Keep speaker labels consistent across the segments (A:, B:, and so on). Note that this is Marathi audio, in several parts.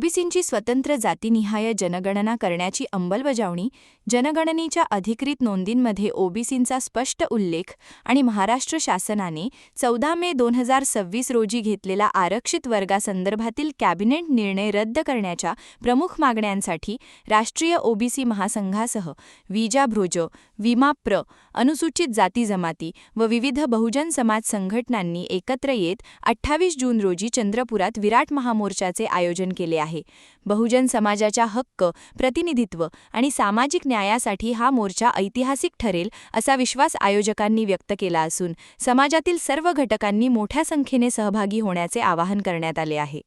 A: ओबीसींची स्वतंत्र जातीनिहाय जनगणना करण्याची अंमलबजावणी, जनगणनेच्या अधिकृत नोंदींमध्ये ओबीसींचा स्पष्ट उल्लेख आणि महाराष्ट्र शासनाने 14 मे 2026 रोजी घेतलेला आरक्षित वर्गासंदर्भातील कॅबिनेट निर्णय रद्द करण्याच्या प्रमुख मागण्यांसाठी राष्ट्रीय ओबीसी महासंघासह विजा-भ्रोज, विमा-प्र, अनुसूचित जाती जमाती व विविध बहुजन समाज संघटनांनी एकत्र येत 28 जून रोजी चंद्रपुरात विराट महामोर्चाचे आयोजन केले आहे. बहुजन समाजाच्या हक्क, प्रतिनिधित्व आणि सामाजिक न्यायासाठी हा मोर्चा ऐतिहासिक ठरेल असा विश्वास आयोजकांनी व्यक्त केला असून समाजातील सर्व घटकांनी मोठ्या संख्येने सहभागी होण्याचे आवाहन करण्यात आले आहे.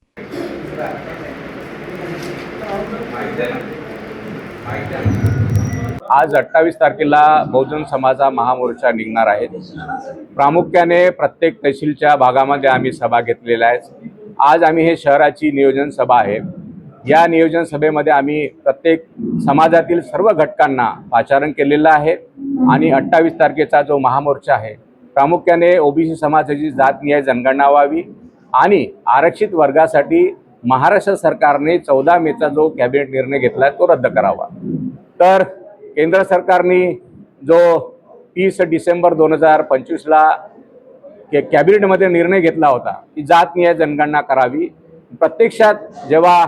B: आज 28 तारखेला बहुजन समाजा महामोर्चा निघणार आहे. प्रामुख्याने प्रत्येक तहसीलच्या भागामध्ये आम्ही सभा घेतलेल्या आहेत. आज आम्ही हे शहराची नियोजन सभा आहे. या नियोजन सभेमध्ये आम्ही प्रत्येक समाजातील सर्व घटकांना पाचारण केलेलं आहे आणि 28 तारखेचा जो महामोर्चा आहे प्रामुख्याने ओबीसी समाजाची जातनिहाय जनगणना व्हावी आणि आरक्षित वर्गासाठी महाराष्ट्र सरकारने 14 मेचा जो कॅबिनेट निर्णय घेतला तो रद्द करावा. तर केंद्र सरकारने जो 30 डिसेंबर 2025ला कॅबिनेटमध्ये निर्णय घेतला होता की जातनिहाय जनगणना करावी, प्रत्यक्षात जेव्हा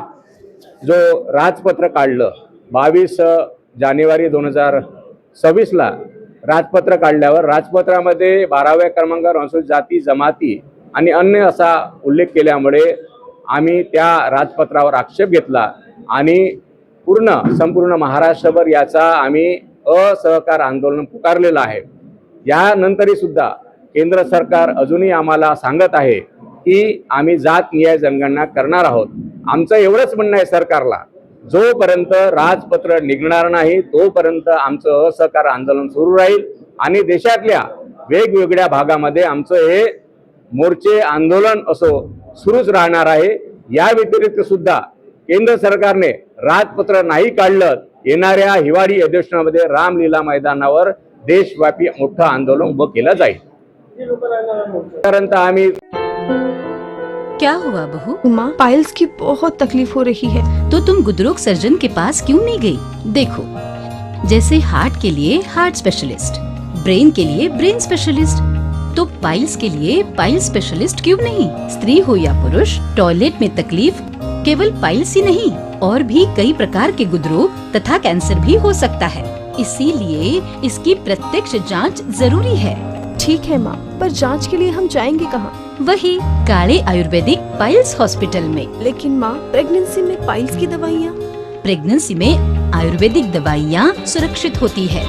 B: जो राजपत्र काढलं 22 जानेवारी 2026ला राजपत्र काढल्यावर राजपत्रामध्ये 12व्या क्रमांकावर अनुसूचित जाती जमाती आणि अन्य असा उल्लेख केल्यामुळे आम्ही त्या राजपत्रावर आक्षेप घेतला आणि संपूर्ण महाराष्ट्रभर याचा आम्ही असहकार आंदोलन पुकारलेलं आहे. यानंतरही सुद्धा केंद्र सरकार अजूनही आम्हाला सांगत आहे की आम्ही जातनिहाय जनगणना करणार आहोत. आमचं एवढंच म्हणणं आहे सरकारला, जोपर्यंत राजपत्र निघणार नाही तोपर्यंत आमचं असहकार आंदोलन सुरू राहील आणि देशातल्या वेगवेगळ्या भागामध्ये आमचं हे मोर्चे आंदोलन सुरूच राहणार आहे. या व्यतिरिक्त सुद्धा केंद्र सरकारने राजपत्र नाही काढलं, येणाऱ्या हिवाळी अधिवेशनामध्ये रामलीला मैदानावर देशव्यापी मोठं आंदोलन उभं केलं जाईल. आम्ही
C: क्या हुआ बहू?
D: माँ, पाइल्स की बहुत तकलीफ हो रही है.
C: तो तुम गुदरोग सर्जन के पास क्यों नहीं गई? देखो, जैसे हार्ट के लिए हार्ट स्पेशलिस्ट, ब्रेन के लिए ब्रेन स्पेशलिस्ट, तो पाइल्स के लिए पाइल्स स्पेशलिस्ट क्यों नहीं? स्त्री हो या पुरुष, टॉयलेट में तकलीफ केवल पाइल्स ही नहीं और भी कई प्रकार के गुदरोग तथा कैंसर भी हो सकता है. इसीलिए इसकी प्रत्यक्ष जांच जरूरी है.
D: ठीक है माँ, पर जांच के लिए हम जाएंगे कहाँ?
C: वही काले आयुर्वेदिक पाइल्स हॉस्पिटल में.
D: लेकिन माँ, प्रेगनेंसी में पाइल्स की दवाइयाँ?
C: प्रेगनेंसी में आयुर्वेदिक दवाइयाँ सुरक्षित होती है.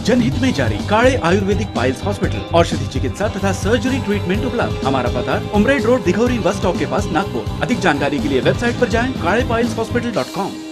E: जनहित में जारी काले आयुर्वेदिक पाइल्स हॉस्पिटल, औषधि चिकित्सा तथा सर्जरी ट्रीटमेंट उपलब्ध. हमारा पता उमरेड रोड, दिघौरी बस स्टॉप के पास, नागपुर. अधिक जानकारी के लिए वेबसाइट पर जाएं kalepileshhospital.com.